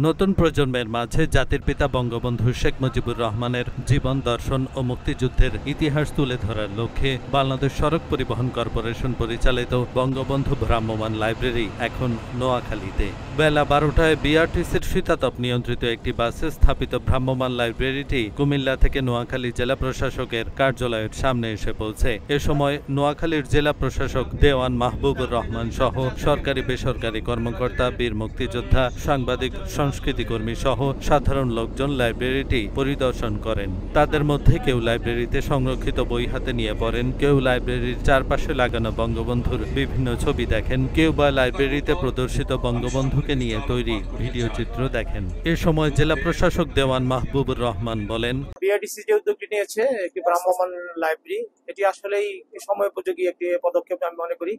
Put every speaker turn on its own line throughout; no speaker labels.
নতুন প্রজন্মের মাঝে জাতির পিতা বঙ্গবন্ধু শেখ মুজিবুর রহমানের জীবন দর্শন ও মুক্তিযুদ্ধের ইতিহাস তুলে ধরার লক্ষ্যে বাংলাদেশ সড়ক পরিবহন কর্পোরেশন পরিচালিত বঙ্গবন্ধু ভ্রাম্যমাণ লাইব্রেরি এখন নোয়াখালীতে। বেলা 12টায় বিআরটিসির শীতাতপ নিয়ন্ত্রিত একটি বাসে স্থাপিত ভ্রাম্যমাণ লাইব্রেরিটি কুমিল্লা থেকে নোয়াখালী জেলা প্রশাসকের কার্যালয়ের সামনে এসে পৌঁছে। এ সময় নোয়াখালীর জেলা প্রশাসক দেওয়ান মাহবুবুর রহমান সহ সরকারি বেসরকারি কর্মকর্তা, বীর মুক্তিযোদ্ধা, সাংবাদিক, সংস্কৃতিকর্মী সহ সাধারণ লোকজন লাইব্রেরিটি পরিদর্শন করেন। তাদের মধ্যে কেউ লাইব্রেরিতে সংরক্ষিত বই হাতে নিয়ে পড়েন, কেউ লাইব্রেরির চারপাশে লাগানো বঙ্গবন্ধুর বিভিন্ন ছবি দেখেন, কেউ বা লাইব্রেরিতে প্রদর্শিত বঙ্গবন্ধুকে নিয়ে তৈরি ভিডিও চিত্র দেখেন। এ সময় জেলা প্রশাসক দেওয়ান মাহবুবুর রহমান বলেন,
বিআরটিসি যে উদ্যোগটি নিয়েছে একটি ভ্রাম্যমাণ লাইব্রেরি, এটি আসলেই সময় উপযোগী একটি পদক্ষেপ আমি মনে করি।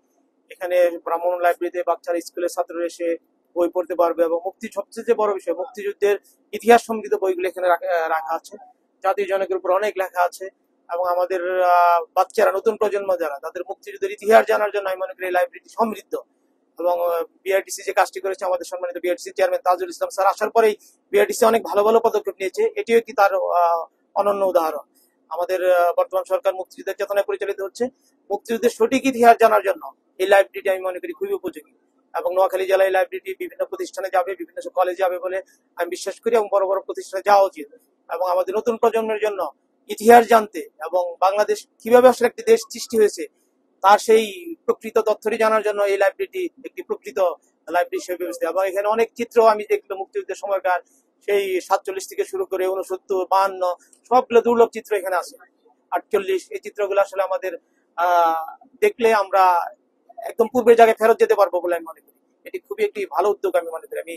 এখানে ভ্রাম্যমাণ লাইব্রেরিতে বাচ্চারা, স্কুলের ছাত্ররা এসে বই পড়তে পারবে এবং সবচেয়ে যে বড় বিষয়, মুক্তিযুদ্ধের ইতিহাস সমৃদ্ধ বইগুলো এখানে রাখা আছে। জাতীয় জনকের উপর অনেক লেখা আছে এবং আমাদের বাচ্চারা, নতুন প্রজন্ম যারা, তাদের মুক্তিযুদ্ধের ইতিহাস জানার জন্য আমি মনে করি এই লাইব্রেরিটি সমৃদ্ধ। এবং বিআরটিসি যে কাজটি করেছে, আমাদের সম্মানিত BRTC chairman Tajul Islam sir আসার পরেই বিআরটিসি অনেক ভালো ভালো পদক্ষেপ নিয়েছে। এটিও একটি তার অনন্য উদাহরণ। আমাদের বর্তমান সরকার মুক্তিযুদ্ধের চেতনায় পরিচালিত হচ্ছে। মুক্তিযুদ্ধের সঠিক ইতিহাস জানার জন্য এই লাইব্রেরিটি আমি মনে করি খুবই উপযোগী এবং নোয়াখালী জেলায় লাইব্রেরিটি বিভিন্ন প্রতিষ্ঠানে যাবে, বিভিন্ন কলেজে যাবে বলে আমি বিশ্বাস করি এবং বড় বড় প্রতিষ্ঠানে যাওয়া উচিত। এবং আমাদের নতুন প্রজন্মের জন্য ইতিহাস জানতে এবং বাংলাদেশ কিভাবে আসলে একটি দেশ সৃষ্টি হয়েছে তার সেই প্রকৃত তথ্যটি জানার জন্য এই লাইব্রেরিটি একটি প্রকৃত লাইব্রেরি হিসেবে ব্যবস্থা। এবং এখানে অনেক চিত্র আমি দেখলাম মুক্তিযুদ্ধের সময়কার, সেই 47 থেকে শুরু করে 69, 52 সবগুলো দুর্লভ চিত্র এখানে আছে। 48 এই চিত্রগুলো আসলে আমাদের দেখলে আমরা একদম পূর্বের জায়গায় ফেরত যেতে পারবো বলে আমি মনে করি। এটি খুবই একটি ভালো উদ্যোগ আমি মনে করি। আমি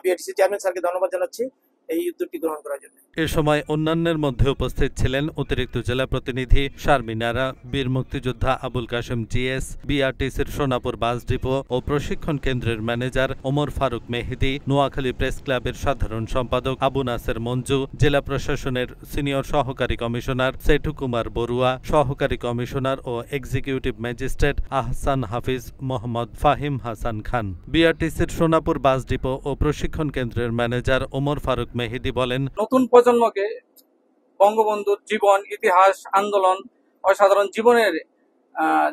বিআরটিসি চেয়ারম্যান স্যারকে ধন্যবাদ জানাচ্ছি এই উদ্যোগটি গ্রহণ করার জন্য।
এ সময় অন্যান্যের মধ্যে উপস্থিত ছিলেন অতিরিক্ত জেলা প্রতিনিধি শারমিন আরা, বীর মুক্তিযোদ্ধা আবুল কাশেম জিএস, বিআরটিসির সোনাপুর বাস ডিপো ও প্রশিক্ষণ কেন্দ্রের ম্যানেজার ওমর ফারুক মেহেদি, নোয়াখালী প্রেস ক্লাবের সাধারণ সম্পাদক আবু নাসের মঞ্জু, জেলা প্রশাসনের সিনিয়র সহকারী কমিশনার সেঠু কুমার বড়ুয়া, সহকারী কমিশনার ও এক্সিকিউটিভ ম্যাজিস্ট্রেট আহসান হাফিজ, মোহাম্মদ ফাহিম হাসান খান। বিআরটিসির সোনাপুর বাস ডিপো ও প্রশিক্ষণ কেন্দ্রের ম্যানেজার ওমর ফারুক মেহেদি বলেন,
নতুন প্রজন্মকে বঙ্গবন্ধুর জীবন, ইতিহাস, আন্দোলন, অসাধারণ জীবনের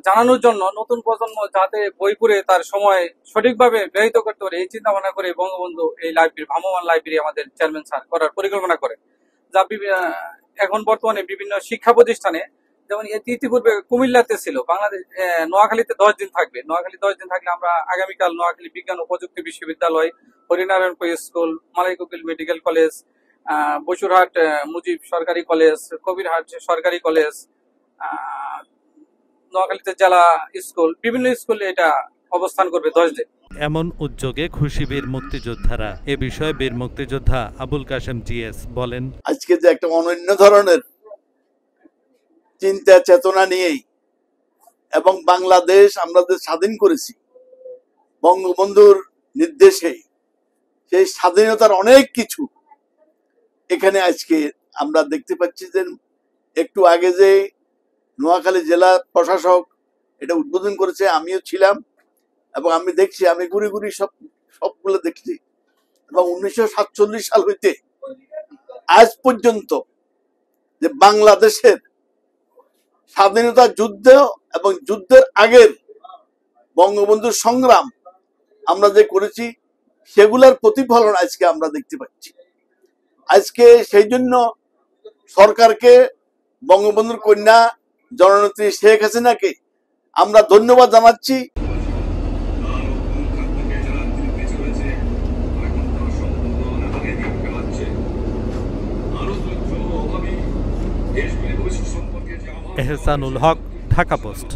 জানানোর জন্য নতুন প্রজন্ম যাতে বই পড়ে তার সময় সঠিকভাবে ব্যয়িত করতে পারে, এই চিন্তা ভাবনা করে বঙ্গবন্ধু এই লাইব্রেরি, ভ্রাম্যমাণ লাইব্রেরি আমাদের চেয়ারম্যান স্যার করার পরিকল্পনা করে। যা এখন বর্তমানে বিভিন্ন শিক্ষা প্রতিষ্ঠানে, যেমন ইতিপূর্বে কুমিল্লাতে ছিল, বাংলাদেশ নোয়াখালীতে 10 দিন থাকবে। নোয়াখালী 10 দিন থাকলে আমরা আগামীকাল নোয়াখালী বিজ্ঞান ও প্রযুক্তি বিশ্ববিদ্যালয়, Harinarayanpur school, Malaikukil medical college, Basurhat Mujib সরকারি কলেজ, কবিরহাট সরকারি কলেজ, নোয়াখালীতে জেলা স্কুল, বিভিন্ন স্কুলে এটা অবস্থান করবে 10 দিন।
এমন উদ্যোগে খুশি বীর মুক্তিযোদ্ধারা। এ বিষয়ে বীর মুক্তিযোদ্ধা আবুল কাশেম জিএস বলেন,
আজকে যে একটা অনন্য ধরনের চিন্তা চেতনা নিয়েই এবং বাংলাদেশ আমরা যে স্বাধীন করেছি বঙ্গবন্ধুর নির্দেশেই, সেই স্বাধীনতার অনেক কিছু এখানে আজকে আমরা দেখতে পাচ্ছি। যে একটু আগে যে নোয়াখালী জেলা প্রশাসক এটা উদ্বোধন করেছে, আমিও ছিলাম এবং আমি দেখছি, আমি ঘুরে ঘুরে সবগুলো দেখছি। এবং 1947 সাল হইতে আজ পর্যন্ত যে বাংলাদেশের স্বাধীনতা যুদ্ধ এবং যুদ্ধের আগের বঙ্গবন্ধুর সংগ্রাম আমরা যে করেছি, সেগুলোর প্রতিফলন আজকে আমরা দেখতে পাচ্ছি। আজকে সেই জন্য সরকারকে, বঙ্গবন্ধুর কন্যা জননেত্রী শেখ হাসিনাকে আমরা ধন্যবাদ জানাচ্ছি।
এহসানুল হক, ঢাকা পোস্ট।